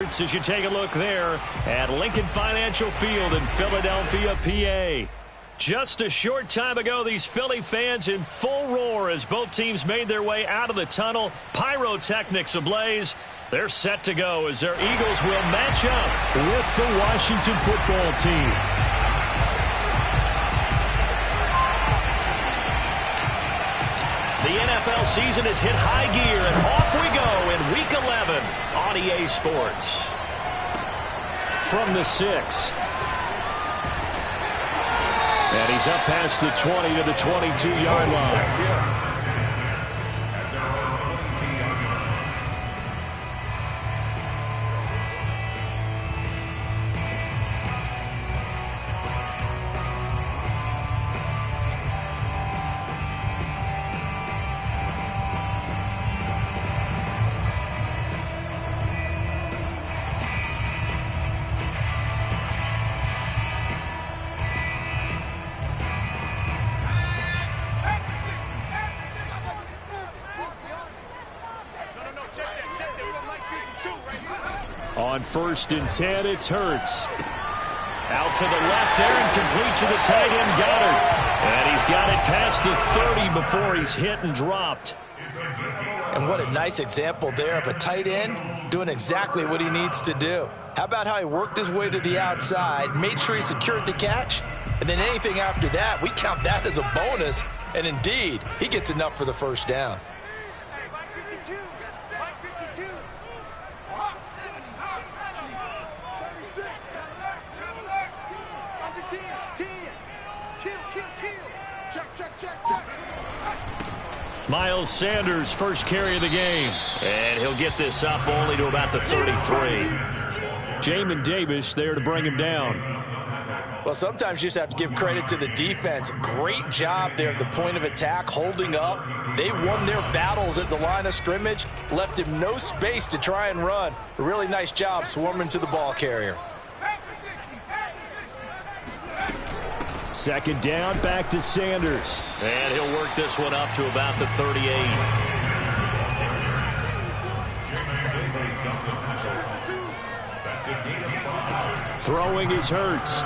As you take a look there at Lincoln Financial Field in Philadelphia, PA. Just a short time ago, these Philly fans in full roar as both teams made their way out of the tunnel. Pyrotechnics ablaze. They're set to go as their Eagles will match up with the Washington football team. The NFL season has hit high gear, and off we go in Week 11 on EA Sports. From the 6. And he's up past the 20 to the 22-yard line. On 1st and 10, it's Hurts. Out to the left there and complete to the tight end Goddard. And he's got it past the 30 before he's hit and dropped. And what a nice example there of a tight end doing exactly what he needs to do. How about how he worked his way to the outside, made sure he secured the catch, and then anything after that, we count that as a bonus. And indeed, he gets enough for the first down. Miles Sanders, first carry of the game. And he'll get this up only to about the 33. Jamin Davis there to bring him down. Well, sometimes you just have to give credit to the defense. Great job there at the point of attack, holding up. They won their battles at the line of scrimmage, left him no space to try and run. A really nice job swarming to the ball carrier. Second down, back to Sanders. And he'll work this one up to about the 38. Throwing is Hurts.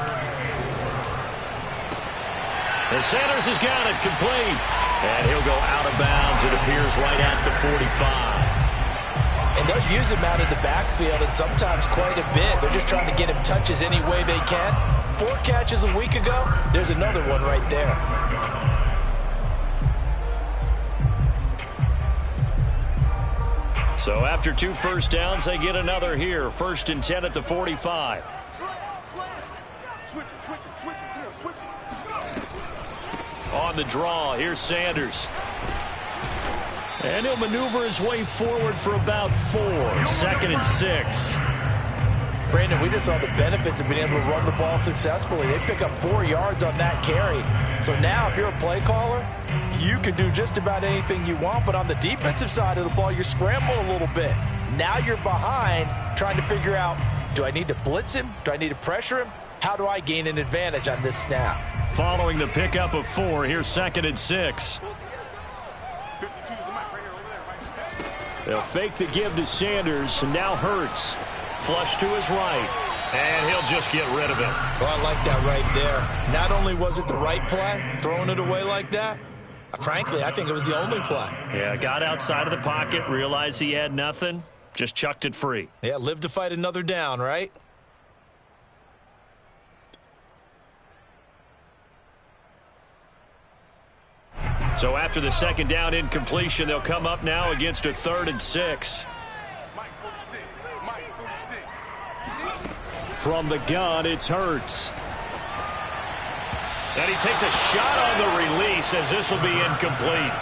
And Sanders has got it complete. And he'll go out of bounds, it appears, right at the 45. And they'll use him out of the backfield, and sometimes quite a bit. They're just trying to get him touches any way they can. 4 catches a week ago, there's another one right there. So after 2 first downs, they get another here. 1st and 10 at the 45. On the draw, here's Sanders. And he'll maneuver his way forward for about 4. 2nd and 6. Brandon, we just saw the benefits of being able to run the ball successfully. They pick up 4 yards on that carry. So now if you're a play caller, you can do just about anything you want. But on the defensive side of the ball, you're scrambling a little bit. Now you're behind trying to figure out, do I need to blitz him? Do I need to pressure him? How do I gain an advantage on this snap? Following the pickup of 4, here's 2nd and 6. They'll fake the give to Sanders, and now Hurts. Flush to his right, and he'll just get rid of it. Well, I like that right there. Not only was it the right play, throwing it away like that, frankly, I think it was the only play. Yeah, got outside of the pocket, realized he had nothing, just chucked it free. Yeah, live to fight another down, right? So after the 2nd down incompletion, they'll come up now against a 3rd and 6. From the gun, it's Hurts. And he takes a shot on the release as this will be incomplete.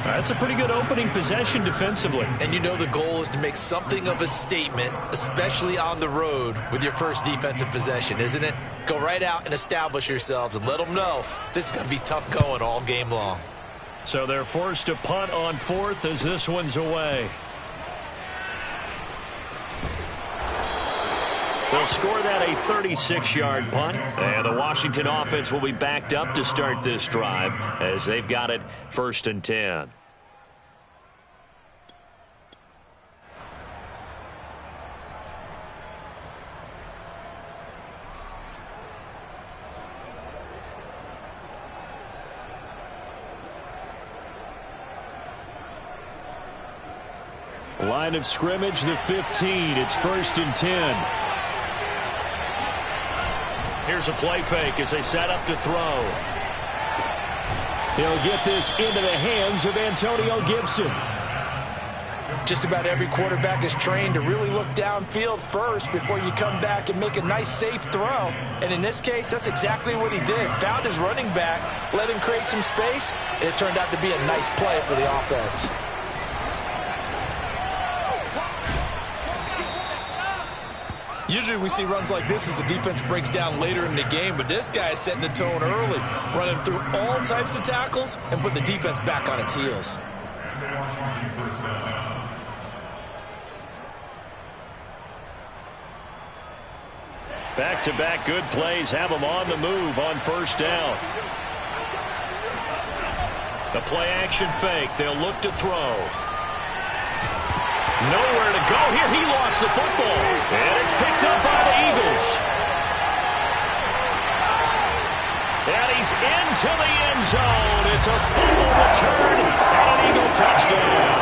That's a pretty good opening possession defensively. And you know the goal is to make something of a statement, especially on the road with your first defensive possession, isn't it? Go right out and establish yourselves and let them know this is going to be tough going all game long. So they're forced to punt on 4th as this one's away. They'll score that a 36-yard punt, and the Washington offense will be backed up to start this drive as they've got it 1st and 10. Line of scrimmage, the 15. It's 1st and 10. Here's a play fake as they set up to throw. He'll get this into the hands of Antonio Gibson. Just about every quarterback is trained to really look downfield first before you come back and make a nice, safe throw. And in this case, that's exactly what he did. Found his running back, let him create some space, and it turned out to be a nice play for the offense. Usually we see runs like this as the defense breaks down later in the game, but this guy is setting the tone early, running through all types of tackles and putting the defense back on its heels. Back-to-back good plays have them on the move on 1st down. The play-action fake. They'll look to throw. Nowhere to go here. He lost the football. And it's picked up by the Eagles. And he's into the end zone. It's a fumble return and an Eagle touchdown.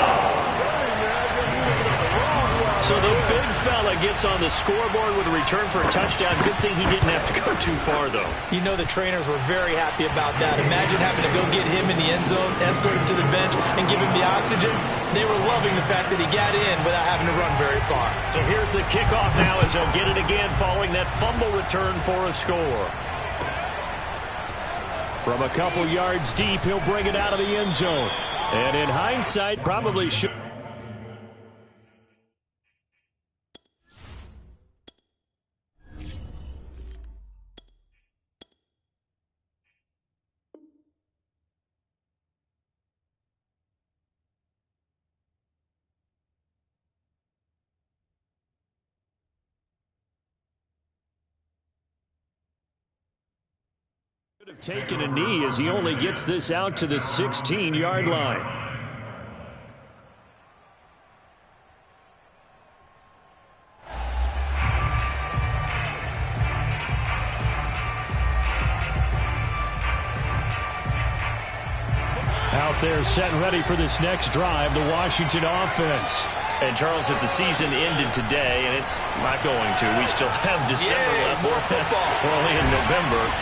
So the big fella gets on the scoreboard with a return for a touchdown. Good thing he didn't have to go too far, though. You know the trainers were very happy about that. Imagine having to go get him in the end zone, escort him to the bench, and give him the oxygen. They were loving the fact that he got in without having to run very far. So here's the kickoff now as they'll get it again following that fumble return for a score. From a couple yards deep, he'll bring it out of the end zone. And in hindsight, probably should. Could have taken a knee as he only gets this out to the 16-yard line. Out there set and ready for this next drive, the Washington offense. And, Charles, if the season ended today, and it's not going to, we still have December left. More football. We're only in November.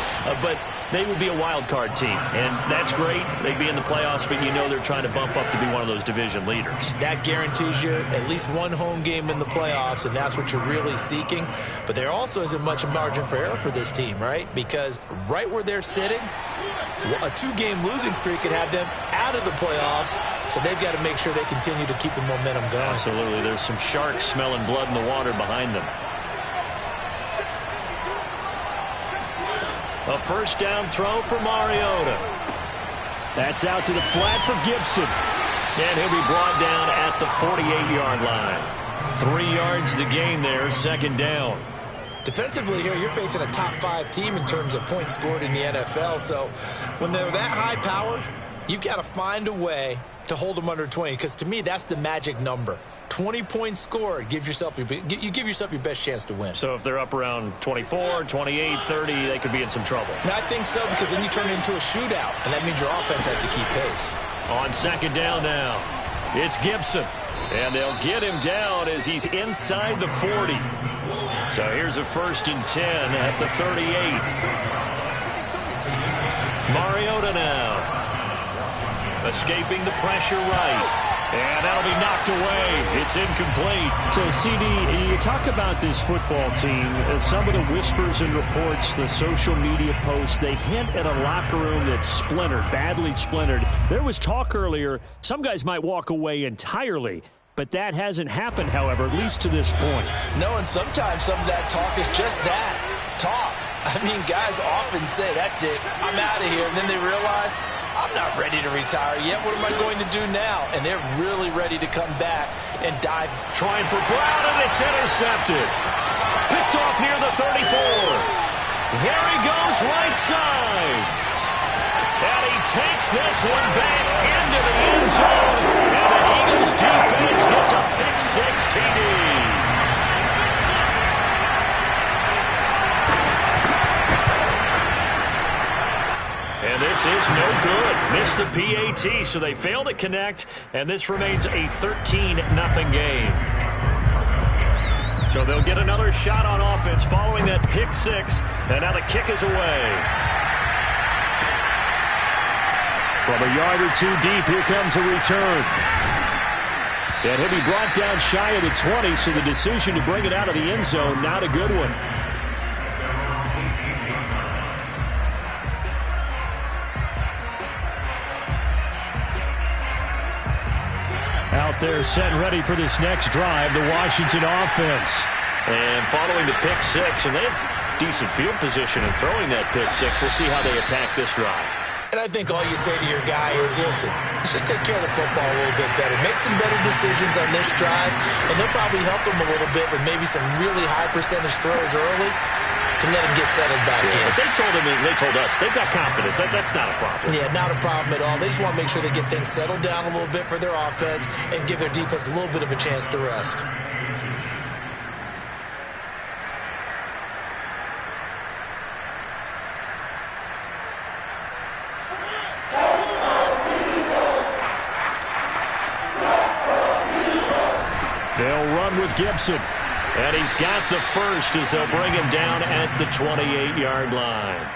But they would be a wild card team, and that's great. They'd be in the playoffs, but you know they're trying to bump up to be one of those division leaders. That guarantees you at least one home game in the playoffs, and that's what you're really seeking. But there also isn't much margin for error for this team, right? Because right where they're sitting, a 2-game losing streak could have them out of the playoffs, so they've got to make sure they continue to keep the momentum going. Absolutely. There's some sharks smelling blood in the water behind them. A 1st down throw for Mariota. That's out to the flat for Gibson. And he'll be brought down at the 48-yard line. 3 yards the gain there, 2nd down. Defensively here, you're facing a top 5 team in terms of points scored in the NFL. So when they're that high-powered, you've got to find a way to hold them under 20. Because to me, that's the magic number. 20 points scored, you give yourself your best chance to win. So if they're up around 24, 28, 30, they could be in some trouble. I think so, because then you turn it into a shootout, and that means your offense has to keep pace. On 2nd down now, it's Gibson. And they'll get him down as he's inside the 40. So here's a 1st and 10 at the 38. Mariota now. Escaping the pressure right. And that'll be knocked away. It's incomplete. So, CD, you talk about this football team. Some of the whispers and reports, the social media posts, they hint at a locker room that's splintered, badly splintered. There was talk earlier, some guys might walk away entirely. But that hasn't happened, however, at least to this point. No, and sometimes some of that talk is just that, talk. I mean, guys often say, that's it, I'm out of here. And then they realize, I'm not ready to retire yet. What am I going to do now? And they're really ready to come back and dive. Trying for Brown, and it's intercepted. Picked off near the 34. There he goes, right side. And he takes this one back into the end zone. And the Eagles defense gets a pick-6 TD. And this is is no good. Missed the PAT, so they fail to connect, and this remains a 13-0 game. So they'll get another shot on offense following that pick six, and now the kick is away. From a yard or two deep, here comes a return. And he'll be brought down shy of the 20, so the decision to bring it out of the end zone, not a good one. Out there set and ready for this next drive, the Washington offense. And following the pick six, and they have decent field position in throwing that pick six. We'll see how they attack this drive. And I think all you say to your guy is, listen, let's just take care of the football a little bit better. Make some better decisions on this drive, and they'll probably help him a little bit with maybe some really high percentage throws early to let him get settled back in. They told us they've got confidence. That's not a problem. Yeah, not a problem at all. They just want to make sure they get things settled down a little bit for their offense and give their defense a little bit of a chance to rest. They'll run with Gibson. And he's got the first as they'll bring him down at the 28-yard line.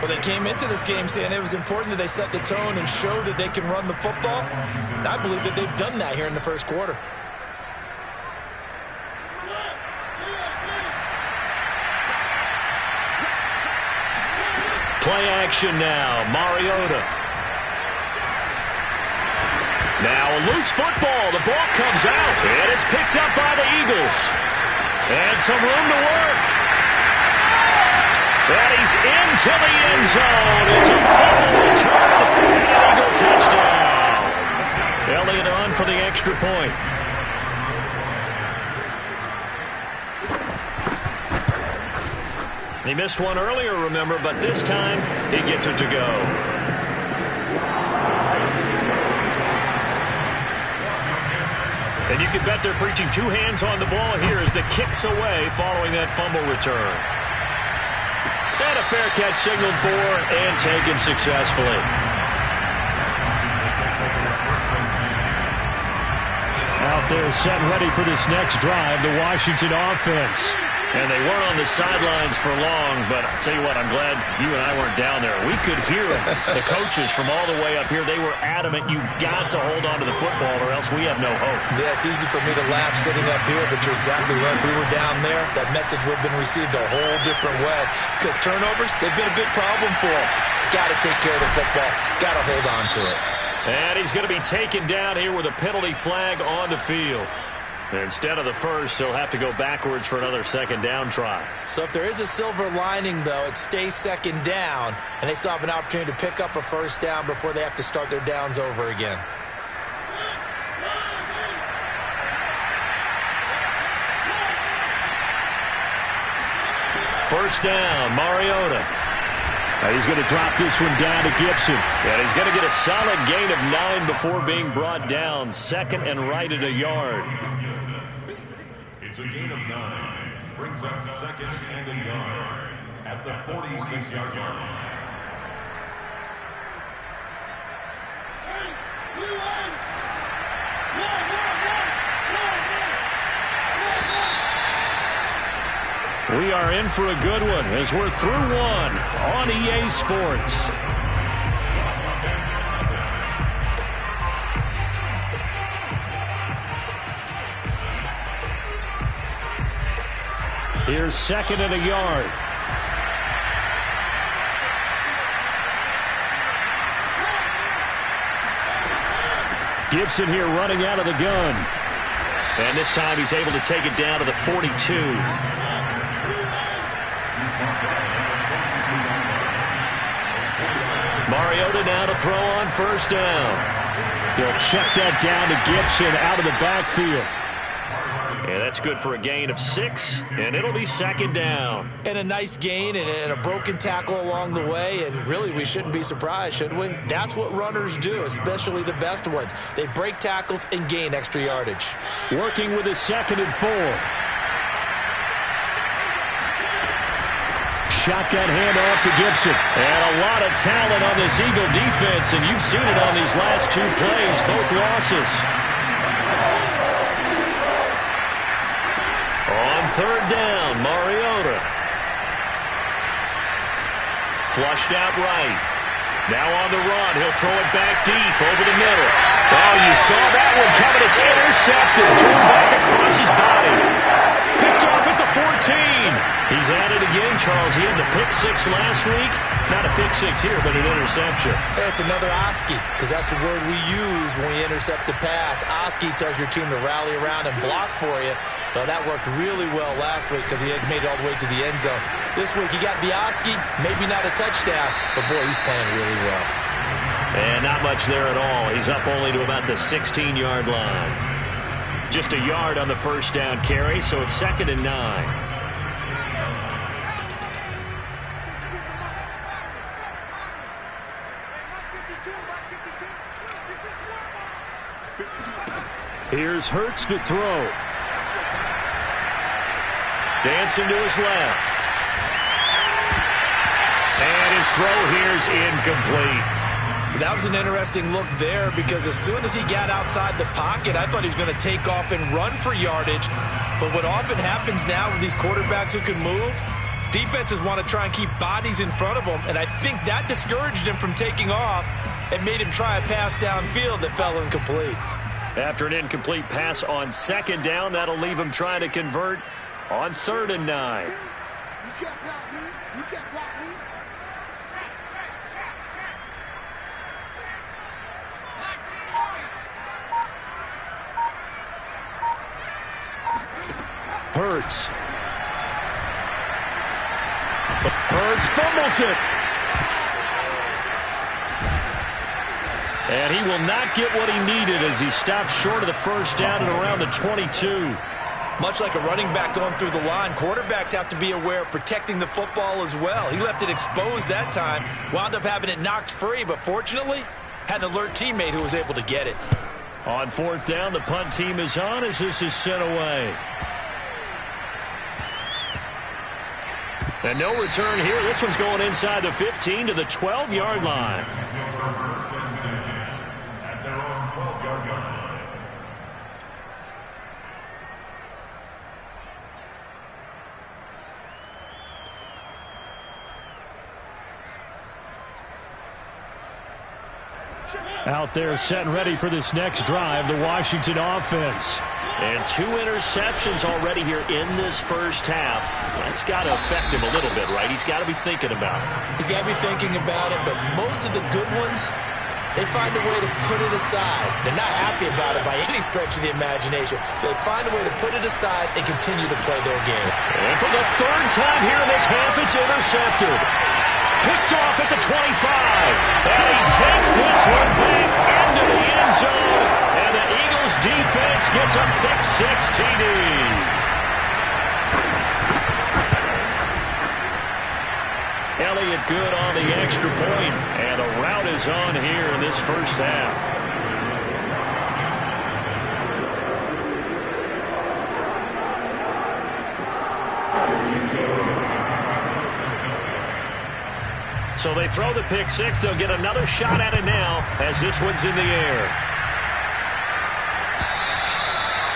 Well, they came into this game saying it was important that they set the tone and show that they can run the football. And I believe that they've done that here in the first quarter. Play action now. Mariota. Now a loose football. The ball comes out, and it's picked up by the Eagles. And some room to work. And he's into the end zone. It's a fumble return and an Eagle touchdown. Elliott on for the extra point. He missed one earlier, remember, but this time he gets it to go. And you can bet they're preaching two hands on the ball here as the kick's away following that fumble return. And a fair catch signaled for and taken successfully. Out there set and ready for this next drive, the Washington offense. And they weren't on the sidelines for long, but I'll tell you what, I'm glad you and I weren't down there. We could hear the coaches from all the way up here. They were adamant, you've got to hold on to the football or else we have no hope. Yeah, it's easy for me to laugh sitting up here, but you're exactly right. If we were down there, that message would have been received a whole different way. Because turnovers, they've been a big problem for them. Got to take care of the football. Got to hold on to it. And he's going to be taken down here with a penalty flag on the field. Instead of the first, they'll have to go backwards for another second down try. So if there is a silver lining, though, it stays second down, and they still have an opportunity to pick up a first down before they have to start their downs over again. First down, Mariota. He's going to drop this one down to Gibson. And he's going to get a solid gain of 9 before being brought down. Second and right at a yard. It's a gain of 9. Brings up second and a yard at the 46-yard line. We are in for a good one as we're through one on EA Sports. Here's second and a yard. Gibson here running out of the gun. And this time he's able to take it down to the 42. Mariota now to throw on first down. He'll check that down to Gibson out of the backfield. And that's good for a gain of 6, and it'll be second down. And a nice gain and a broken tackle along the way, and really we shouldn't be surprised, should we? That's what runners do, especially the best ones. They break tackles and gain extra yardage. Working with a second and 4. shotgun handoff to Gibson. And a lot of talent on this Eagle defense, and you've seen it on these last two plays, both losses. On third down, Mariota. Flushed out right. Now on the run, he'll throw it back deep over the middle. Oh, you saw that one coming. It's intercepted. Thrown back across his body. Picked off at the 14. He's at it again, Charles. He had the pick six last week. Not a pick six here, but an interception. Yeah, it's another Oski, because that's the word we use when we intercept a pass. Oski tells your team to rally around and block for you. But that worked really well last week because he had made it all the way to the end zone. This week he got the Oski, maybe not a touchdown, but boy, he's playing really well. And not much there at all. He's up only to about the 16-yard line. Just a yard on the first down carry, so it's 2nd and 9. Here's Hurts to throw. Dancing to his left. And his throw here's incomplete. That was an interesting look there because as soon as he got outside the pocket, I thought he was going to take off and run for yardage. But what often happens now with these quarterbacks who can move, defenses want to try and keep bodies in front of them. And I think that discouraged him from taking off and made him try a pass downfield that fell incomplete. After an incomplete pass on 2nd down, that'll leave him trying to convert on 3rd and 9. You can't block me. You can't block me. Hurts. Hurts fumbles it. And he will not get what he needed as he stops short of the first down at around the 22. Much like a running back going through the line, quarterbacks have to be aware of protecting the football as well. He left it exposed that time, wound up having it knocked free, but fortunately, had an alert teammate who was able to get it. On 4th down, the punt team is on as this is sent away. And no return here. This one's going inside the 15 to the 12-yard line. At their own 12-yard line. Out there set and ready for this next drive, the Washington offense. And 2 interceptions already here in this first half. That's got to affect him a little bit, right? He's got to be thinking about it. He's got to be thinking about it, but most of the good ones, they find a way to put it aside. They're not happy about it by any stretch of the imagination. They find a way to put it aside and continue to play their game. And for the 3rd time here in this half, it's intercepted. Picked off at the 25. And he takes this one back into the end zone. And the Eagles defense gets a pick 6 TD. Elliott good on the extra point. And a rout is on here in this first half. So they throw the pick 6. They'll get another shot at it now as this one's in the air.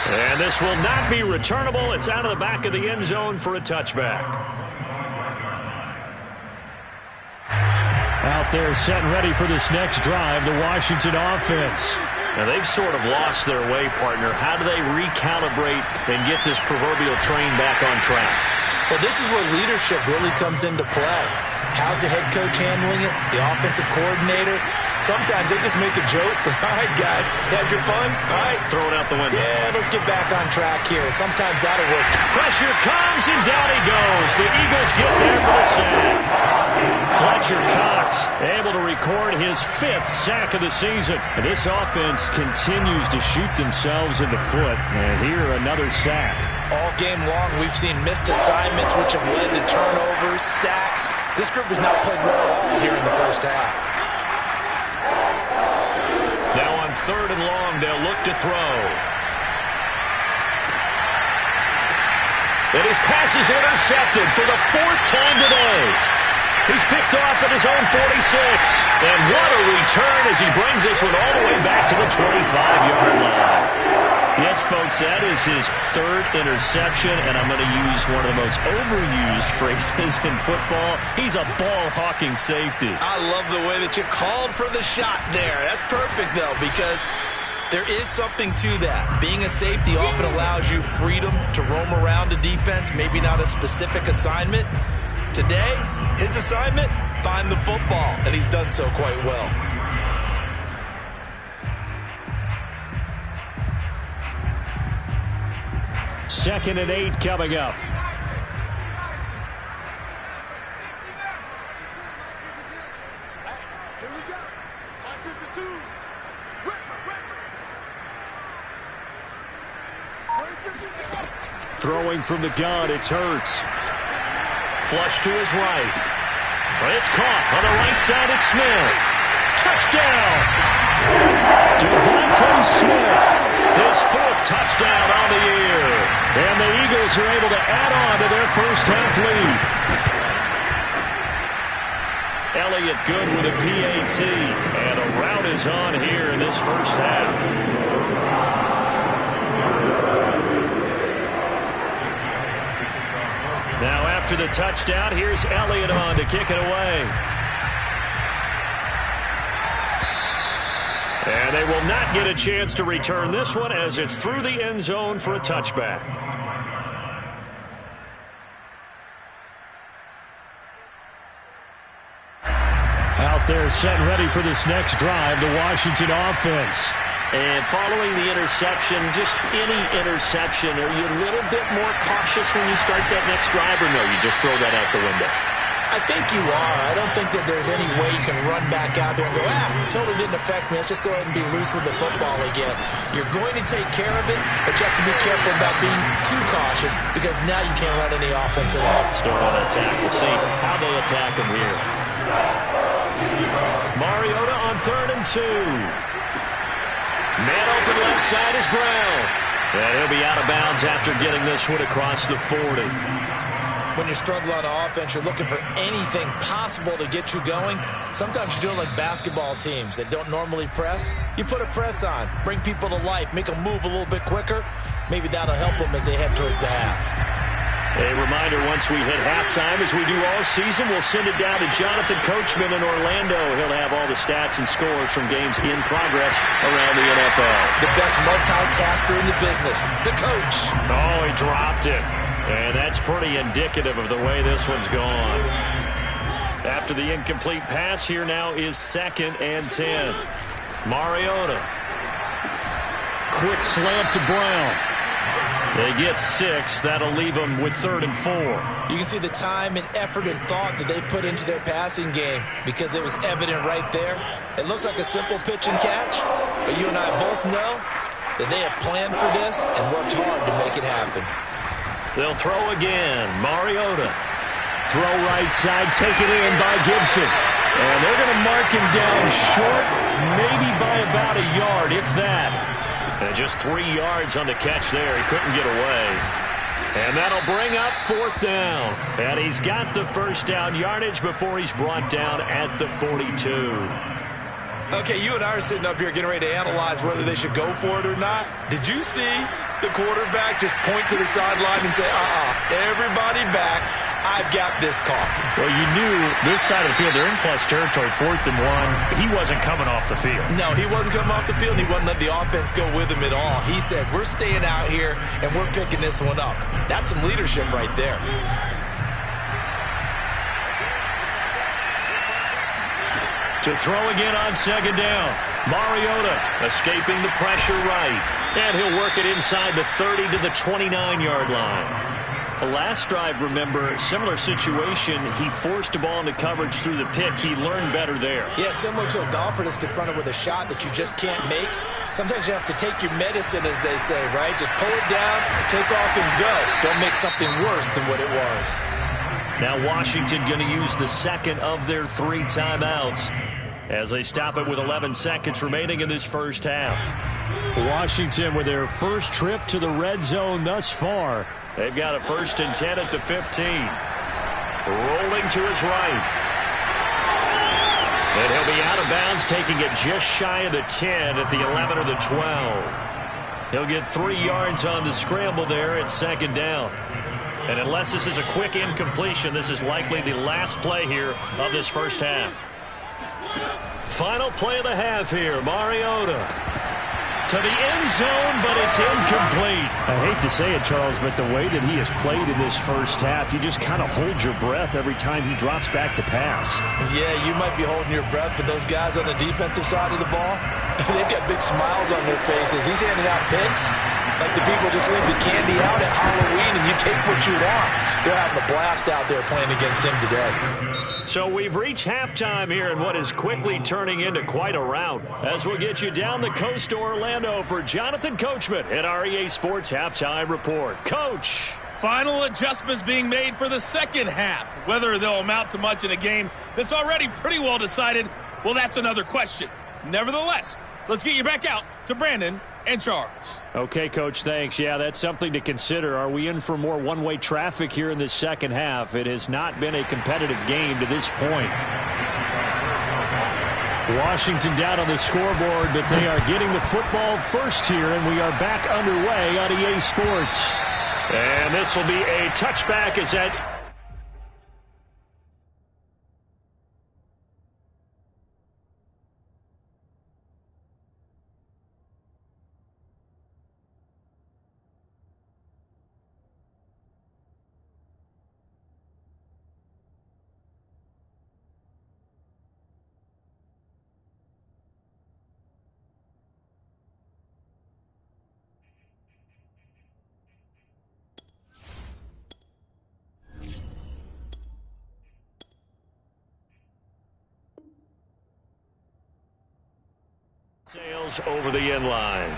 And this will not be returnable. It's out of the back of the end zone for a touchback. Out there set and ready for this next drive, the Washington offense. Now they've sort of lost their way, partner. How do they recalibrate and get this proverbial train back on track? Well, this is where leadership really comes into play. How's the head coach handling it? The offensive coordinator? Sometimes they just make a joke. All right, guys, had your fun? All right. Throw it out the window. Yeah, let's get back on track here. And sometimes that'll work. Pressure comes, and down he goes. The Eagles get there for the sack. Fletcher Cox able to record his 5th sack of the season. And this offense continues to shoot themselves in the foot. And here, another sack. All game long, we've seen missed assignments, which have led to turnovers, sacks. This group has not played well at all here in the first half. Now on 3rd and long, they'll look to throw. And his pass is intercepted for the 4th time today. He's picked off at his own 46. And what a return as he brings this one all the way back to the 25-yard line. Yes, folks, that is his 3rd interception, and I'm going to use one of the most overused phrases in football. He's a ball-hawking safety. I love the way that you called for the shot there. That's perfect, though, because there is something to that. Being a safety often allows you freedom to roam around a defense, maybe not a specific assignment. Today, his assignment, find the football, and he's done so quite well. Second and 8 coming up. Here we go. 552. Throwing from the gun, it's Hurts. Flush to his right. But it's caught on the right side. It's Smith. Touchdown! Devontae Smith, his 4th touchdown on the year. And the Eagles are able to add on to their first half lead. Elliott good with a PAT. And a rout is on here in this first half. Now after the touchdown, here's Elliott on to kick it away. And they will not get a chance to return this one as it's through the end zone for a touchback. Out there set and ready for this next drive, the Washington offense. And following the interception, just any interception, are you a little bit more cautious when you start that next drive, or no, you just throw that out the window? I think you are. I don't think that there's any way you can run back out there and go, totally didn't affect me. Let's just go ahead and be loose with the football again. You're going to take care of it, but you have to be careful about being too cautious because now you can't run any offense at all. Still on attack. We'll see how they attack him here. Mariota on 3rd and 2. Man open left side is Brown. And he'll be out of bounds after getting this one across the 40. When you struggle on offense, you're looking for anything possible to get you going. Sometimes you do it like basketball teams that don't normally press. You put a press on, bring people to life, make them move a little bit quicker. Maybe that'll help them as they head towards the half. A reminder, once we hit halftime, as we do all season, we'll send it down to Jonathan Coachman in Orlando. He'll have all the stats and scores from games in progress around the NFL. The best multitasker in the business, the coach. Oh, he dropped it. And that's pretty indicative of the way this one's gone. After the incomplete pass, here now is 2nd and 10. Mariota. Quick slant to Brown. They get 6. That'll leave them with 3rd and 4. You can see the time and effort and thought that they put into their passing game because it was evident right there. It looks like a simple pitch and catch, but you and I both know that they have planned for this and worked hard to make it happen. They'll throw again. Mariota. Throw right side, taken in by Gibson. And they're going to mark him down short, maybe by about a yard, if that. And just 3 yards on the catch there. He couldn't get away. And that'll bring up 4th down. And he's got the first down yardage before he's brought down at the 42. Okay, you and I are sitting up here getting ready to analyze whether they should go for it or not. Did you see the quarterback just point to the sideline and say, everybody back, I've got this caught? Well, you knew this side of the field, they're in plus territory, 4th and 1. He wasn't coming off the field. No, he wasn't coming off the field, and he wasn't letting the offense go with him at all. He said, we're staying out here, and we're picking this one up. That's some leadership right there. To throw again on 2nd down. Mariota escaping the pressure right. And he'll work it inside the 30 to the 29-yard line. The last drive, remember, similar situation. He forced the ball into coverage through the pick. He learned better there. Yeah, similar to a golfer that's confronted with a shot that you just can't make. Sometimes you have to take your medicine, as they say, right? Just pull it down, take off, and go. Don't make something worse than what it was. Now Washington going to use the 2nd of their 3 timeouts as they stop it with 11 seconds remaining in this first half. Washington with their first trip to the red zone thus far. They've got a 1st and 10 at the 15. Rolling to his right. And he'll be out of bounds, taking it just shy of the 10 at the 11 or the 12. He'll get 3 yards on the scramble there at 2nd down. And unless this is a quick incompletion, this is likely the last play here of this first half. Final play of the half here. Mariota to the end zone, but it's incomplete. I hate to say it, Charles, but the way that he has played in this first half, you just kind of hold your breath every time he drops back to pass. Yeah, you might be holding your breath, but those guys on the defensive side of the ball, they've got big smiles on their faces. He's handing out picks like the people just leave the candy out at Halloween and you take what you want. They're having a blast out there playing against him today. So we've reached halftime here in what is quickly turning into quite a rout. As we'll get you down the coast to Orlando for Jonathan Coachman at our EA Sports Halftime Report. Coach. Final adjustments being made for the second half. Whether they'll amount to much in a game that's already pretty well decided, well, that's another question. Nevertheless, let's get you back out to Brandon and Charles. Okay, Coach, thanks. Yeah, that's something to consider. Are we in for more one-way traffic here in this second half? It has not been a competitive game to this point. Washington down on the scoreboard, but they are getting the football first here, and we are back underway on EA Sports. And this will be a touchback as that's... Sails over the end line.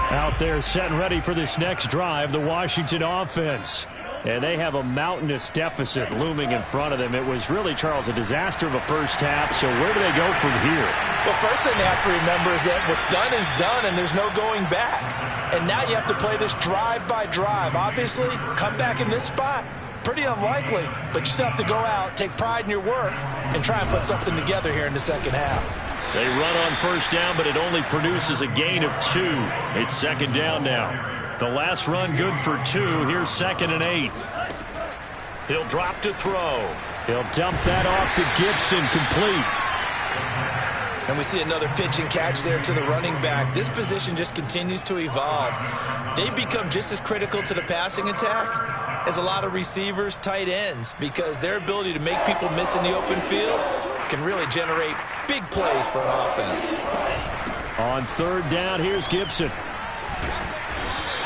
Out there set and ready for this next drive, the Washington offense. And they have a mountainous deficit looming in front of them. It was really, Charles, a disaster of a first half. So where do they go from here? Well, first thing they have to remember is that what's done is done, and there's no going back. And now you have to play this drive by drive. Obviously, come back in this spot, pretty unlikely. But you still have to go out, take pride in your work, and try and put something together here in the second half. They run on first down, but it only produces a gain of 2. It's 2nd down now. The last run good for 2. Here's 2nd and 8. He'll drop to throw. He'll dump that off to Gibson, complete. And we see another pitch and catch there to the running back. This position just continues to evolve. They become just as critical to the passing attack as a lot of receivers, tight ends, because their ability to make people miss in the open field can really generate big plays for an offense. On 3rd down, here's Gibson.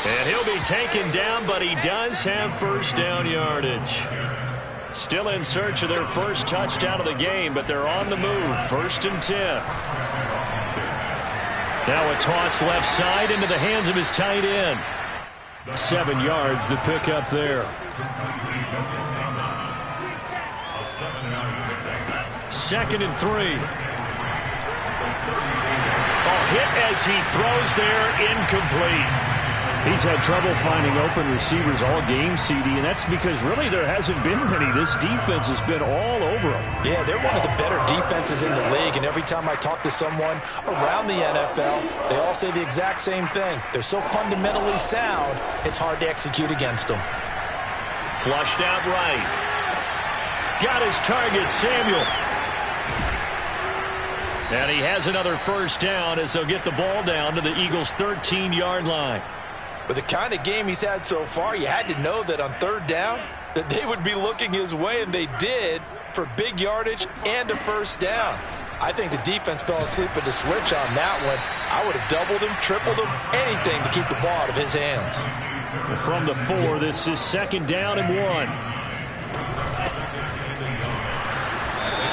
And he'll be taken down, but he does have first down yardage. Still in search of their first touchdown of the game, but they're on the move. 1st and 10. Now a toss left side into the hands of his tight end. 7 yards, the pickup there. 2nd and 3. Hit as he throws there, incomplete. He's had trouble finding open receivers all game, CD, and that's because really there hasn't been many. This defense has been all over them. Yeah, they're one of the better defenses in the league, and every time I talk to someone around the NFL, they all say the exact same thing. They're so fundamentally sound, it's hard to execute against them. Flushed out right. Got his target, Samuel. And he has another first down as they'll get the ball down to the Eagles' 13-yard line. With the kind of game he's had so far, you had to know that on 3rd down that they would be looking his way, and they did, for big yardage and a first down. I think the defense fell asleep at the switch on that one. I would have doubled him, tripled him, anything to keep the ball out of his hands. From the 4, this is 2nd down and 1.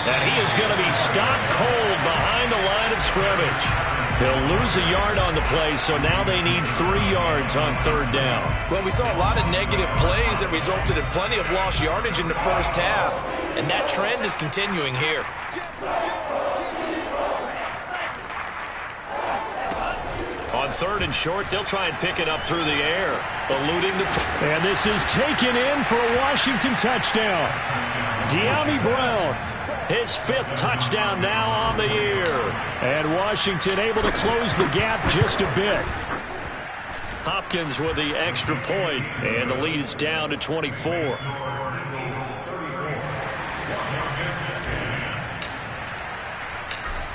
And he is going to be stopped cold behind the line of scrimmage. He'll lose a yard on the play, so now they need 3 yards on 3rd down. Well, we saw a lot of negative plays that resulted in plenty of lost yardage in the first half, and that trend is continuing here. On 3rd and short, they'll try and pick it up through the air, eluding the... And this is taken in for a Washington touchdown. Dyami Brown. His 5th touchdown now on the year. And Washington able to close the gap just a bit. Hopkins with the extra point, and the lead is down to 24.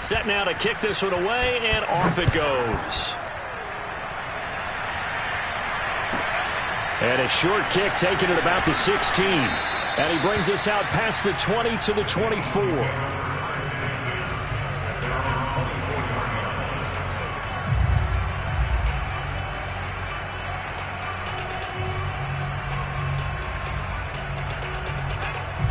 Set now to kick this one away, and off it goes. And a short kick taken at about the 16. And he brings us out past the 20 to the 24.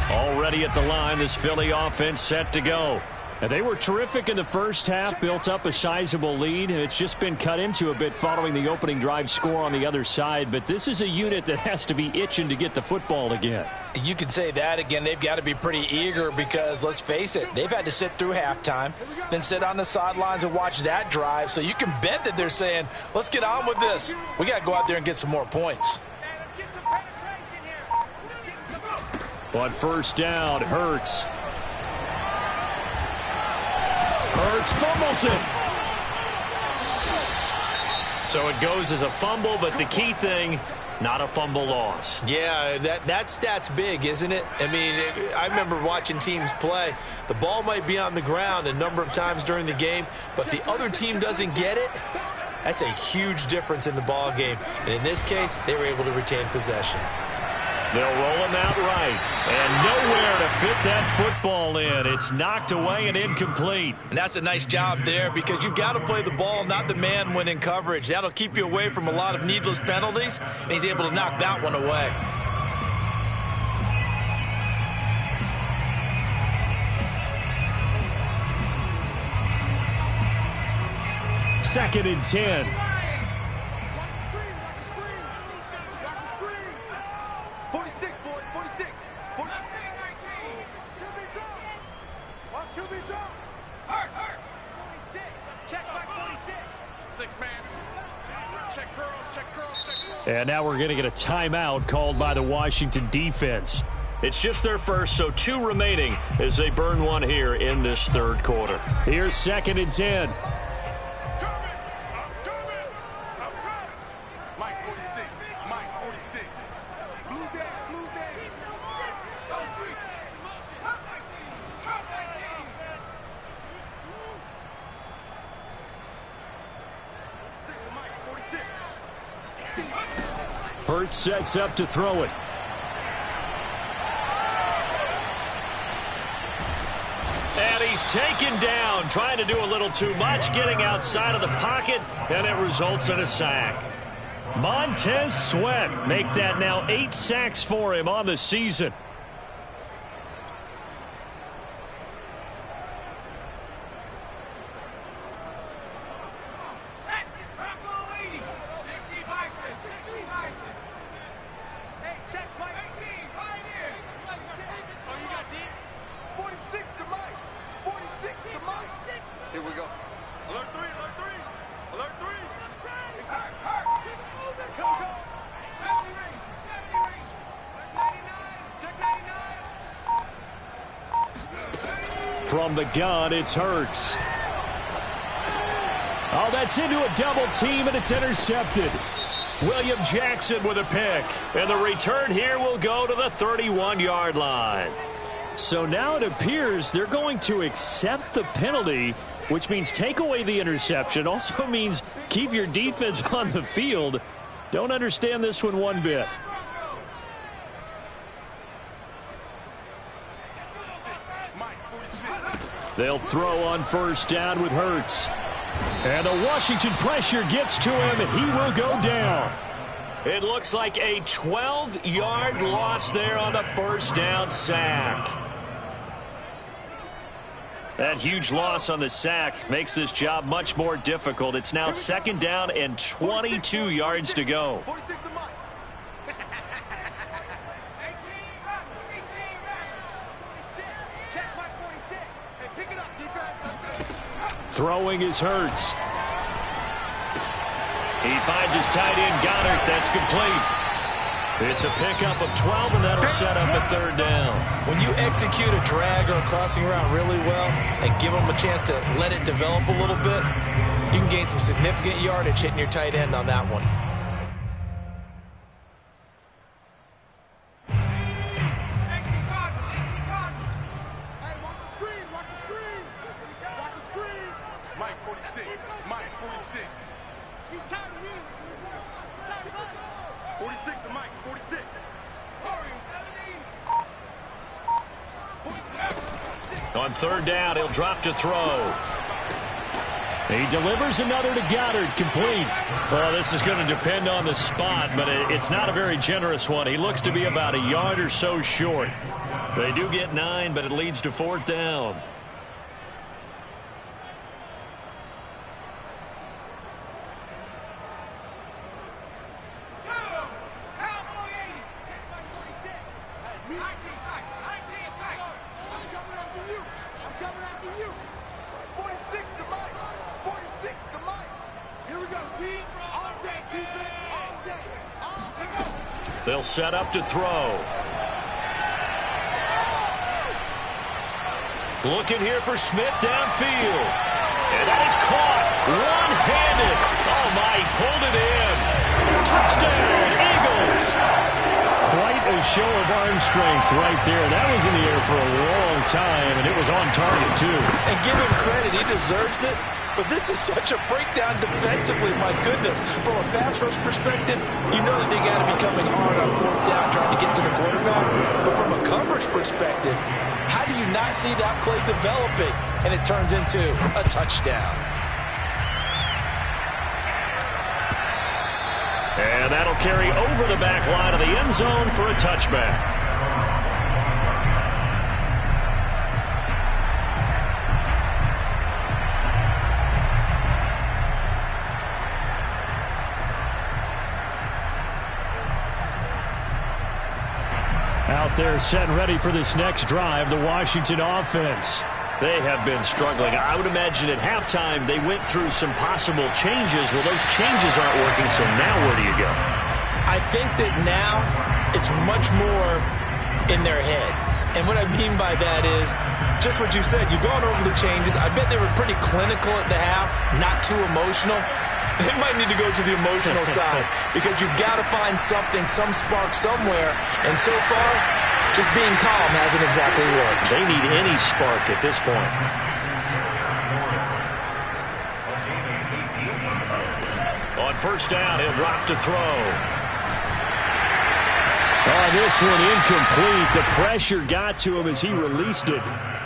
Already at the line, this Philly offense set to go. And they were terrific in the first half, built up a sizable lead. It's just been cut into a bit following the opening drive score on the other side. But this is a unit that has to be itching to get the football again. You could say that again. They've got to be pretty eager because, let's face it, they've had to sit through halftime, then sit on the sidelines and watch that drive. So you can bet that they're saying, let's get on with this. We got to go out there and get some more points. On 1st down, Hurts. Hurts fumbles it. So it goes as a fumble, but the key thing, not a fumble lost. Yeah, that stat's big, isn't it? I mean, I remember watching teams play. The ball might be on the ground a number of times during the game, but the other team doesn't get it. That's a huge difference in the ball game. And in this case, they were able to retain possession. They'll roll him out right. And nowhere to fit that football in. It's knocked away and incomplete. And that's a nice job there because you've got to play the ball, not the man when in coverage. That'll keep you away from a lot of needless penalties, and he's able to knock that one away. Second and 10. And now we're going to get a timeout called by the Washington defense. It's just their first, so 2 remaining as they burn one here in this 3rd quarter. Here's 2nd and 10. Mike 46. Mike 46. Blue day. Blue day. Hurts sets up to throw it. And he's taken down, trying to do a little too much, getting outside of the pocket, and it results in a sack. Montez Sweat make that now 8 sacks for him on the season. From the gun, it's Hurts. Oh, that's into a double team, and it's intercepted. William Jackson with a pick. And the return here will go to the 31-yard line. So now it appears they're going to accept the penalty, which means take away the interception. Also means keep your defense on the field. Don't understand this one bit. They'll throw on 1st down with Hurts. And the Washington pressure gets to him. He will go down. It looks like a 12-yard loss there on the 1st down sack. That huge loss on the sack makes this job much more difficult. It's now 2nd down and 22 yards to go. 46 to Mike. Check Mike 46. Hey, pick it up, defense. Let's go. Throwing is Hurts. He finds his tight end, Goddard. That's complete. It's a pickup of 12, and that'll set up a 3rd down. When you execute a drag or a crossing route really well and give them a chance to let it develop a little bit, you can gain some significant yardage hitting your tight end on that one. Hey, watch the screen. Watch the screen. Watch the screen. Mike 46. Mike 46. He's tired of me. He's tired of us. 46 to Mike. 46. On 3rd down, he'll drop to throw. He delivers another to Goddard, complete. Well, this is going to depend on the spot, but it's not a very generous one. He looks to be about a yard or so short. They do get 9, but it leads to 4th down. I'm coming after you. 46 to Mike. 46 to Mike. Here we go, D. All day, defense. All day. All day. They'll set up to throw. Looking here for Smith downfield. And that is caught one-handed. Oh, my, he pulled it in. Touchdown, Eagles. Quite a show of arm strength right there. That was in the air for a long time, and it was on target, too. And give him credit, he deserves it. But this is such a breakdown defensively, my goodness. From a pass rush perspective, you know that they got to be coming hard on 4th down trying to get to the quarterback. But from a coverage perspective, how do you not see that play developing? And it turns into a touchdown. And that'll carry over the back line of the end zone for a touchback. Out there set and ready for this next drive, the Washington offense. They have been struggling. I would imagine at halftime they went through some possible changes. Well, those changes aren't working, so now where do you go? I think that now it's much more in their head. And what I mean by that is just what you said. You've gone over the changes. I bet they were pretty clinical at the half, not too emotional. They might need to go to the emotional side because you've got to find something, some spark somewhere. And so far, just being calm hasn't exactly worked. They need any spark at this point. On 1st down, he'll drop to throw. Oh, this one incomplete. The pressure got to him as he released it.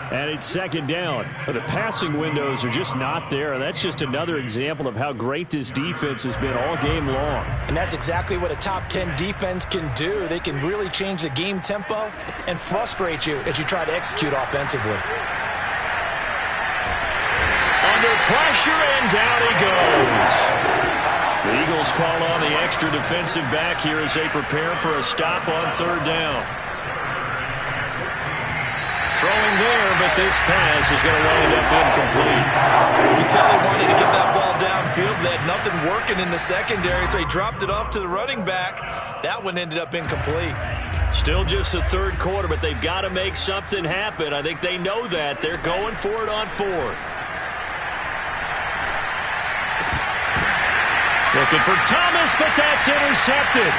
And it's 2nd down. But the passing windows are just not there. And that's just another example of how great this defense has been all game long. And that's exactly what a top 10 defense can do. They can really change the game tempo and frustrate you as you try to execute offensively. Under pressure, and down he goes. The Eagles call on the extra defensive back here as they prepare for a stop on 3rd down. Throwing there, but this pass is going to wind up incomplete. You can tell they wanted to get that ball downfield. They had nothing working in the secondary, so he dropped it off to the running back. That one ended up incomplete. Still just the 3rd quarter, but they've got to make something happen. I think they know that. They're going for it on 4th. Looking for Thomas, but that's intercepted.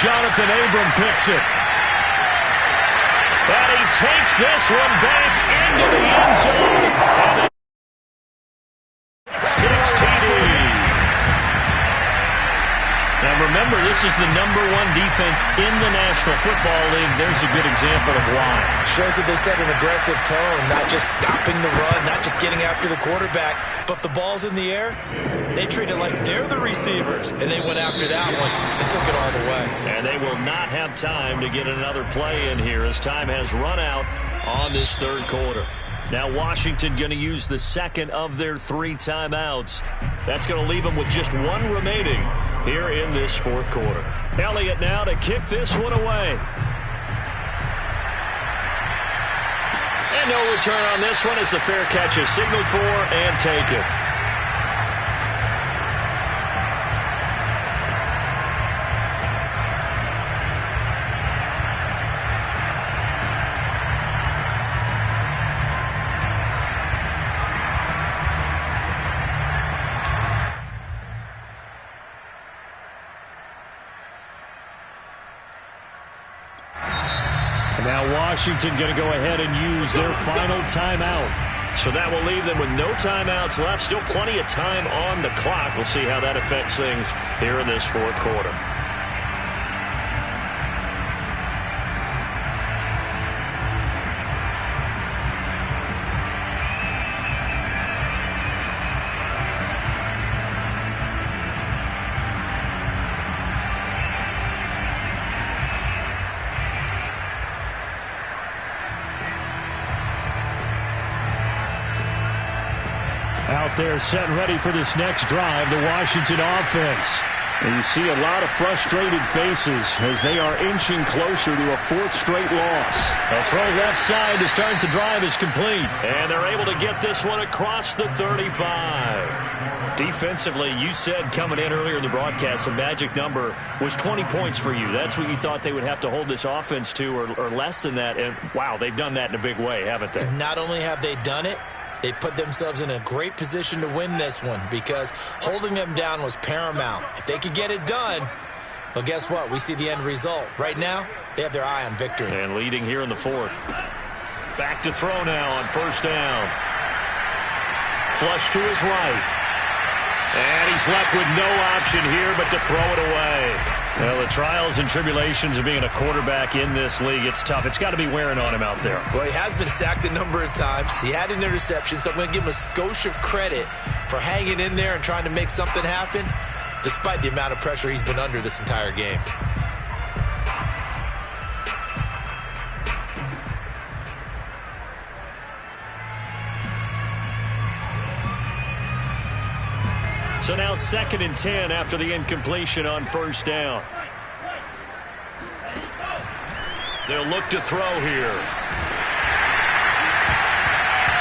Jonathan Abram picks it. And he takes this one back into the end zone. And 6 TD. Now remember, this is the #1 defense in the National Football League. There's a good example of why. Shows that they set an aggressive tone, not just stopping the run, not just getting after the quarterback, but the ball's in the air. They treat it like they're the receivers, and they went after that one and took it all the way. And they will not have time to get another play in here as time has run out on this 3rd quarter. Now Washington going to use the second of their 3 timeouts. That's going to leave them with just 1 remaining here in this fourth quarter. Elliott now to kick this one away. And no return on this one as the fair catch is signaled for and taken. Now Washington going to go ahead and use their final timeout. So that will leave them with no timeouts left. Still plenty of time on the clock. We'll see how that affects things here in this fourth quarter. Out there set and ready for this next drive, the Washington offense. And you see a lot of frustrated faces as they are inching closer to a 4th straight loss. A throw left side to start the drive is complete. And they're able to get this one across the 35. Defensively, you said coming in earlier in the broadcast, the magic number was 20 points for you. That's what you thought they would have to hold this offense to, or less than that. And, wow, they've done that in a big way, haven't they? Not only have they done it, they put themselves in a great position to win this one because holding them down was paramount. If they could get it done, well, guess what? We see the end result. Right now, they have their eye on victory. And leading here in the 4th. Back to throw now on 1st down. Flush to his right. And he's left with no option here but to throw it away. Well, the trials and tribulations of being a quarterback in this league, it's tough. It's got to be wearing on him out there. Well, he has been sacked a number of times. He had an interception, so I'm going to give him a skosh of credit for hanging in there and trying to make something happen, despite the amount of pressure he's been under this entire game. So now 2nd and 10 after the incompletion on 1st down. They'll look to throw here.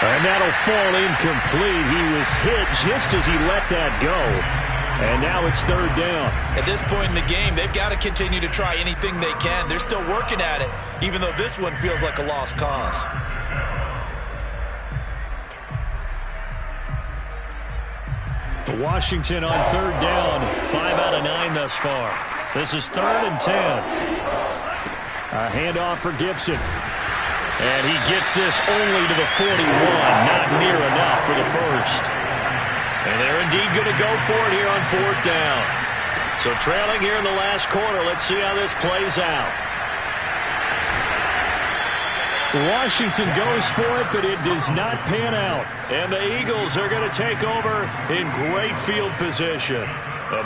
And that'll fall incomplete. He was hit just as he let that go. And now it's 3rd down. At this point in the game, they've got to continue to try anything they can. They're still working at it, even though this one feels like a lost cause. Washington on 3rd down. 5 out of 9 thus far. This is 3rd and 10. A handoff for Gibson. And he gets this only to the 41. Not near enough for the 1st. And they're indeed going to go for it here on 4th down. So trailing here in the last quarter. Let's see how this plays out. Washington goes for it, but it does not pan out. And the Eagles are going to take over in great field position.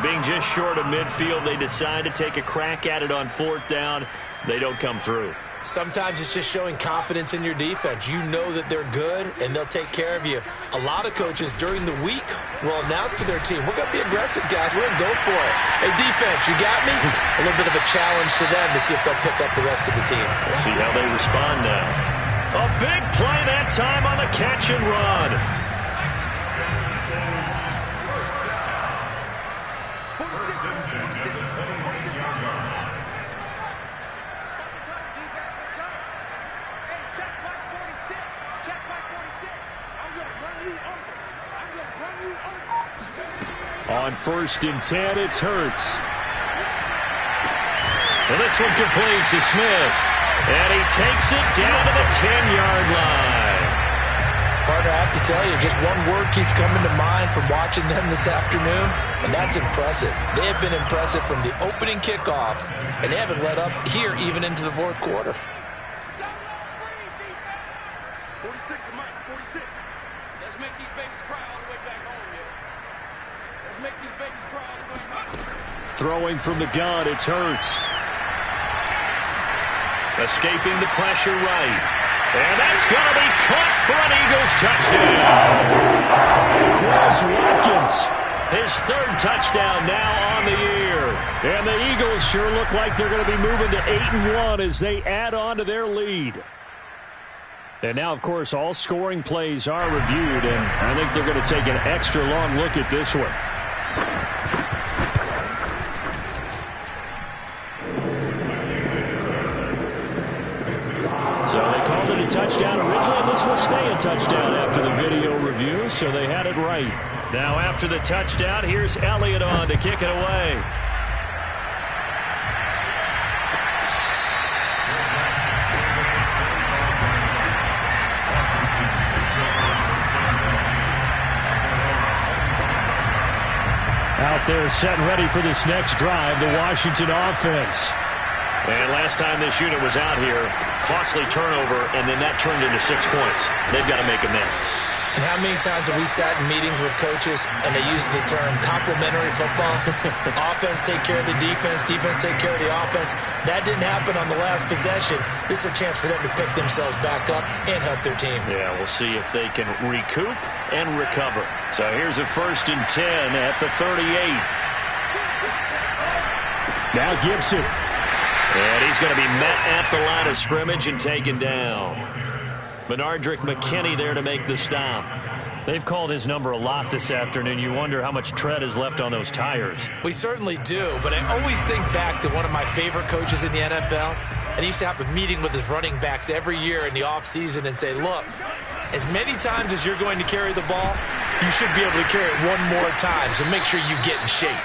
Being just short of midfield, they decide to take a crack at it on 4th down. They don't come through. Sometimes it's just showing confidence in your defense. You know that they're good, and they'll take care of you. A lot of coaches during the week will announce to their team, we're going to be aggressive, guys. We're going to go for it. Hey, defense, you got me? A little bit of a challenge to them to see if they'll pick up the rest of the team. We'll see how they respond now. A big play that time on the catch and run. On 1st and 10, it's Hurts. And this one complete to Smith. And he takes it down to the 10-yard line. Partner, I have to tell you, just one word keeps coming to mind from watching them this afternoon, and that's impressive. They have been impressive from the opening kickoff, and they haven't let up here even into the 4th quarter. 46 to Mike, 46. Let's make these babies cry all the way back home, yeah. Let's make these babies cry all the way back home. Throwing from the gun, it's Hurts. Escaping the pressure right. And that's going to be caught for an Eagles touchdown. Quez Watkins. His third touchdown now on the year. And the Eagles sure look like they're going to be moving to 8-1 as they add on to their lead. And now, of course, all scoring plays are reviewed, and I think they're going to take an extra long look at this one. So they called it a touchdown originally, and this will stay a touchdown after the video review, so they had it right. Now after the touchdown, here's Elliott on to kick it away. Out there set and ready for this next drive, the Washington offense. And last time this unit was out here, costly turnover, and then that turned into 6 points. They've got to make amends. And how many times have we sat in meetings with coaches and they use the term complementary football? Offense take care of the defense, defense take care of the offense. That didn't happen on the last possession. This is a chance for them to pick themselves back up and help their team. Yeah, we'll see if they can recoup and recover. So here's a 1st and 10 at the 38. Now Gibson. And he's going to be met at the line of scrimmage and taken down. Benardrick McKinney there to make the stop. They've called his number a lot this afternoon. You wonder how much tread is left on those tires. We certainly do, but I always think back to one of my favorite coaches in the NFL, and he used to have a meeting with his running backs every year in the offseason and say, look, as many times as you're going to carry the ball, you should be able to carry it one more time, so make sure you get in shape.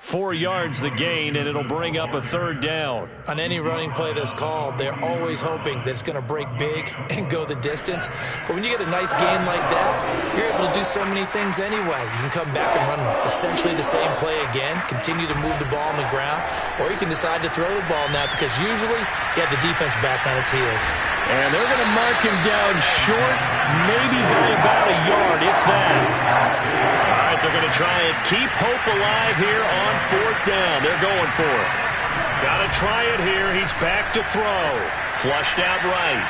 4 yards the gain, and it'll bring up a 3rd down. On any running play that's called, they're always hoping that it's going to break big and go the distance. But when you get a nice gain like that, you're able to do so many things anyway. You can come back and run essentially the same play again, continue to move the ball on the ground, or you can decide to throw the ball now because usually you have the defense back on its heels. And they're going to mark him down short, maybe by about a yard, if that. All right, they're going to try and keep hope alive here on 4th down. They're going for it. Got to try it here. He's back to throw. Flushed out right.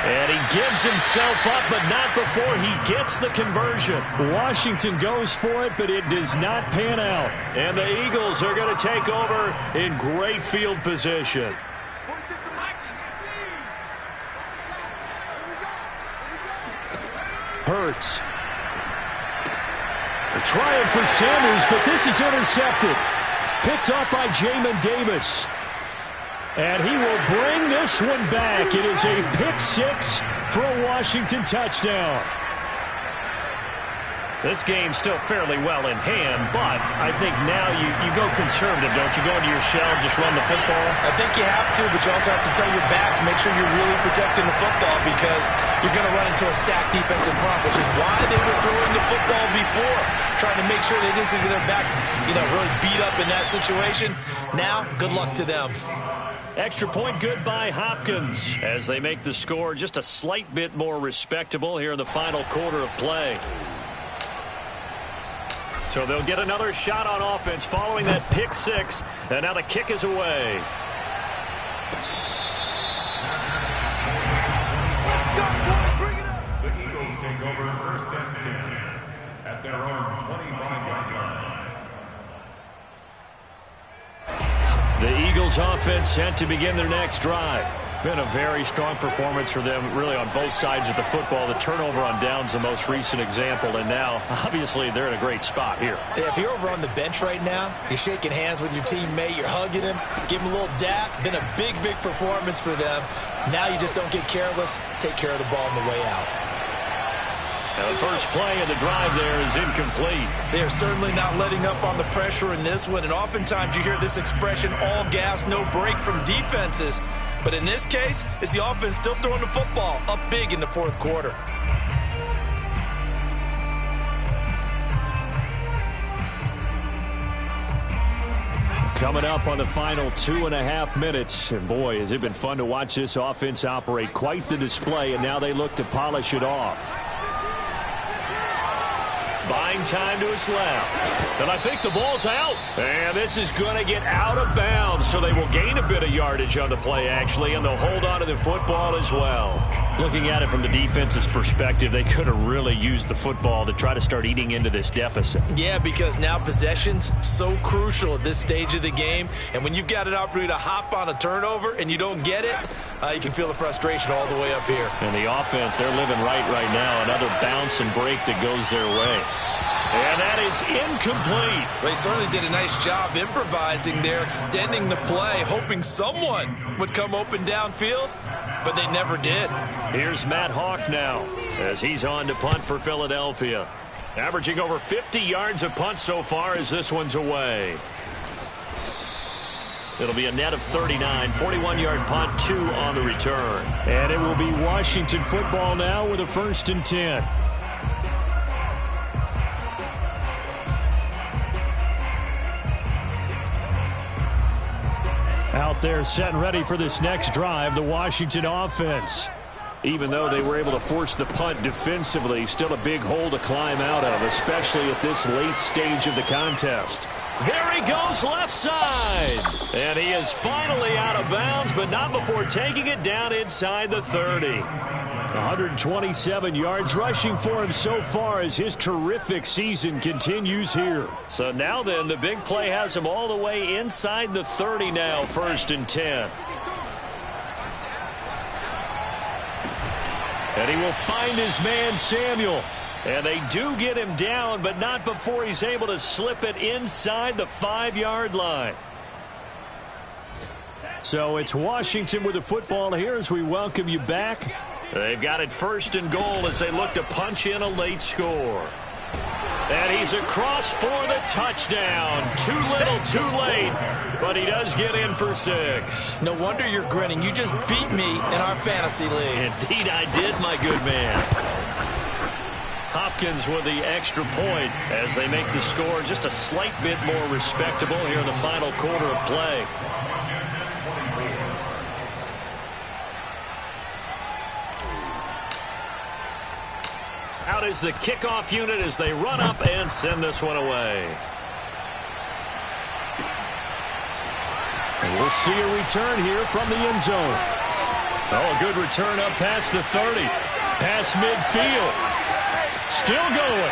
And he gives himself up, but not before he gets the conversion. Washington goes for it, but it does not pan out. And the Eagles are going to take over in great field position. Hurts. They're trying for Sanders, but this is intercepted. Picked off by Jamin Davis. And he will bring this one back. It is a pick 6 for a Washington touchdown. This game's still fairly well in hand, but I think now you go conservative, don't you? Go into your shell and just run the football? I think you have to, but you also have to tell your backs, make sure you're really protecting the football because you're going to run into a stacked defensive front, which is why they were throwing the football before, trying to make sure they didn't get their backs, really beat up in that situation. Now, good luck to them. Extra point good by Hopkins as they make the score just a slight bit more respectable here in the final quarter of play. So they'll get another shot on offense following that pick 6, and now the kick is away. The Eagles take over 1st and 10 at their own 25-yard line. The Eagles offense set to begin their next drive. Been a very strong performance for them, really, on both sides of the football. The turnover on downs, the most recent example, and now, obviously, they're in a great spot here. Yeah, if you're over on the bench right now, you're shaking hands with your teammate, you're hugging him, give him a little dap. Been a big, big performance for them. Now you just don't get careless. Take care of the ball on the way out. Now the first play of the drive there is incomplete. They are certainly not letting up on the pressure in this one, and oftentimes you hear this expression, all gas, no break from defenses. But in this case, it's the offense still throwing the football up big in the 4th quarter. Coming up on the final 2.5 minutes. And boy, has it been fun to watch this offense operate. Quite the display, and now they look to polish it off. Buying time to his left. And I think the ball's out. And this is going to get out of bounds, so they will gain a bit of yardage on the play, actually, and they'll hold on to the football as well. Looking at it from the defense's perspective, they could have really used the football to try to start eating into this deficit. Yeah, because now possession's so crucial at this stage of the game. And when you've got an opportunity to hop on a turnover and you don't get it, you can feel the frustration all the way up here. And the offense, they're living right now. Another bounce and break that goes their way. And that is incomplete. They certainly did a nice job improvising there, extending the play, hoping someone would come open downfield, but they never did. Here's Matt Hawk now as he's on to punt for Philadelphia. Averaging over 50 yards a punt so far as this one's away. It'll be a net of 39, 41-yard punt, 2 on the return. And it will be Washington football now with a 1st and 10. Out there set and ready for this next drive, the Washington offense. Even though they were able to force the punt defensively, still a big hole to climb out of, especially at this late stage of the contest. There he goes left side. And he is finally out of bounds, but not before taking it down inside the 30. 127 yards rushing for him so far as his terrific season continues here. So now then, the big play has him all the way inside the 30 now, 1st and 10. And he will find his man, Samuel. And they do get him down, but not before he's able to slip it inside the 5-yard line. So it's Washington with the football here as we welcome you back. They've got it 1st and goal as they look to punch in a late score. And he's across for the touchdown. Too little, too late, but he does get in for 6. No wonder you're grinning. You just beat me in our fantasy league. Indeed I did, my good man. Hopkins with the extra point as they make the score just a slight bit more respectable here in the final quarter of play. Out is the kickoff unit as they run up and send this one away. And we'll see a return here from the end zone. Oh, a good return up past the 30. Past midfield. Still going.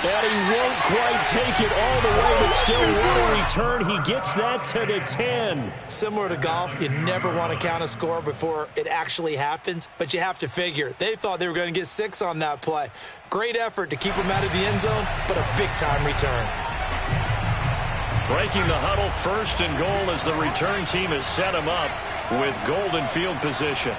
And he won't quite take it all the way, but still what a return. He gets that to the 10. Similar to golf, you never want to count a score before it actually happens, but you have to figure. They thought they were going to get 6 on that play. Great effort to keep them out of the end zone, but a big-time return. Breaking the huddle, 1st and goal as the return team has set him up with golden field position.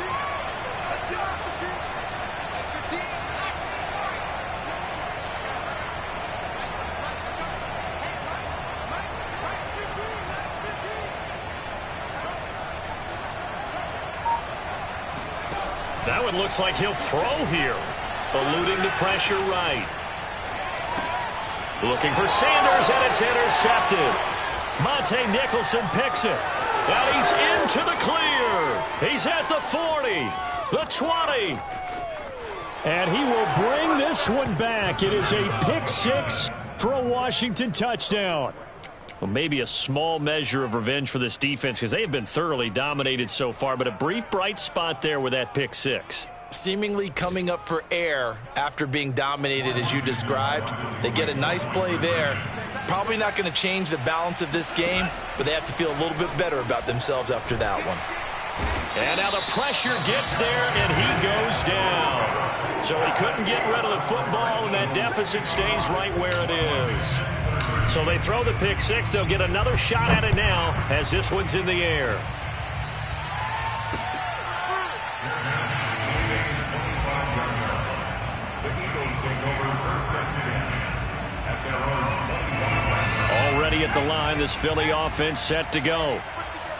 That one looks like he'll throw here. Eluding the pressure right. Looking for Sanders, and it's intercepted. Monte Nicholson picks it. And he's into the clear. He's at the 40, the 20. And he will bring this one back. It is a pick 6 for a Washington touchdown. Well, maybe a small measure of revenge for this defense because they have been thoroughly dominated so far, but a brief bright spot there with that pick 6. Seemingly coming up for air after being dominated as you described. They get a nice play there. Probably not going to change the balance of this game, but they have to feel a little bit better about themselves after that one. And now the pressure gets there, and he goes down. So he couldn't get rid of the football, and that deficit stays right where it is. So they throw the pick 6. They'll get another shot at it now as this one's in the air. Already at the line, this Philly offense set to go.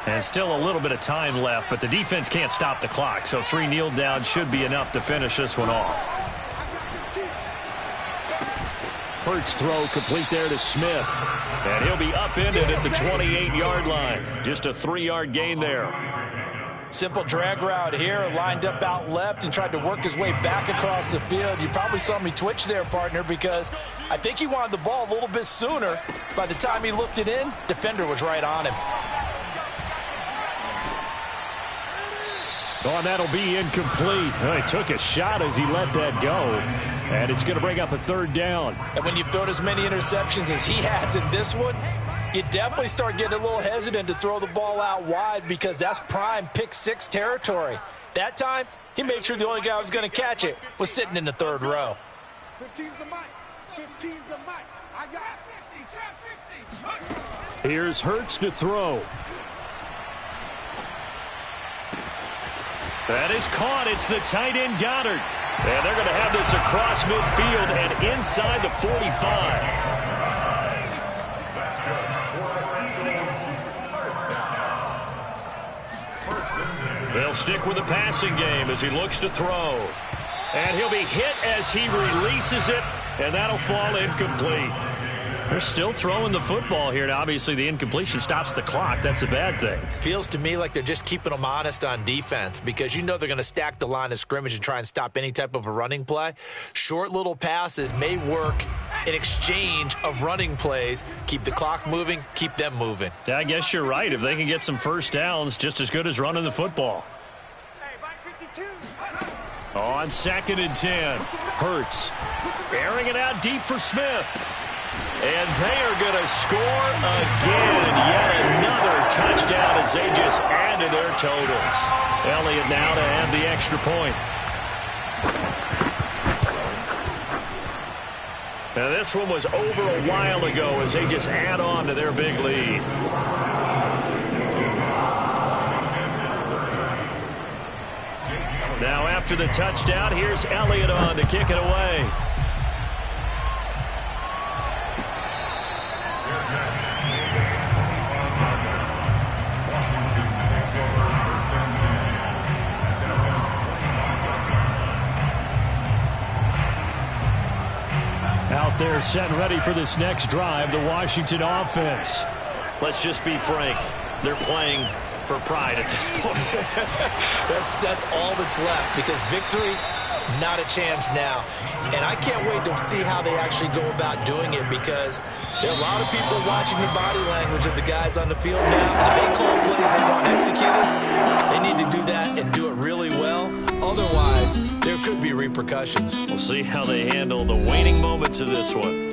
And still a little bit of time left, but the defense can't stop the clock. So 3 kneel downs should be enough to finish this one off. Hurts throw complete there to Smith. And he'll be upended at the 28-yard line. Just a 3-yard gain there. Simple drag route here, lined up out left and tried to work his way back across the field. You probably saw me twitch there, partner, because I think he wanted the ball a little bit sooner. By the time he looked it in, defender was right on him. Oh, and that'll be incomplete. He took a shot as he let that go. And it's going to bring up a third down. And when you've thrown as many interceptions as he has in this one, you definitely start getting a little hesitant to throw the ball out wide because that's prime pick six territory. That time, he made sure the only guy who was going to catch it was sitting in the third row. 15's the mic. 15's the mic. I got it. Here's Hurts to throw. That is caught. It's the tight end Goddard. And they're going to have this across midfield and inside the 45. They'll stick with the passing game as he looks to throw. And he'll be hit as he releases it, and that'll fall incomplete. They're still throwing the football here. Now, obviously, the incompletion stops the clock. That's a bad thing. Feels to me like they're just keeping them honest on defense because you know they're going to stack the line of scrimmage and try and stop any type of a running play. Short little passes may work in exchange of running plays. Keep the clock moving, keep them moving. I guess you're right. If they can get some first downs, just as good as running the football. On 2nd and 10, Hurts airing it out deep for Smith. And they are going to score again. Yet another touchdown as they just added their totals. Elliott now to add the extra point. Now this one was over a while ago as they just add on to their big lead. Now after the touchdown, here's Elliott on to kick it away. Out there set and ready for this next drive, the Washington offense. Let's just be frank. They're playing for pride at this point. That's all that's left because victory, not a chance now. And I can't wait to see how they actually go about doing it because there are a lot of people watching the body language of the guys on the field now. And if they call plays they want executed, they need to do that and do it really well. Otherwise, there could be repercussions. We'll see how they handle the waning moments of this one.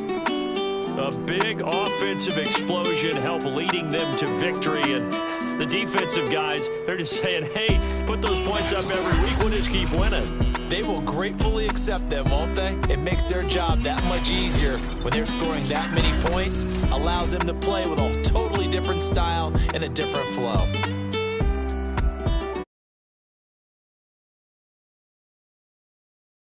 A big offensive explosion helped leading them to victory. And the defensive guys, they're just saying, hey, put those points up every week. We'll just keep winning. They will gratefully accept them, won't they? It makes their job that much easier when they're scoring that many points. Allows them to play with a totally different style and a different flow.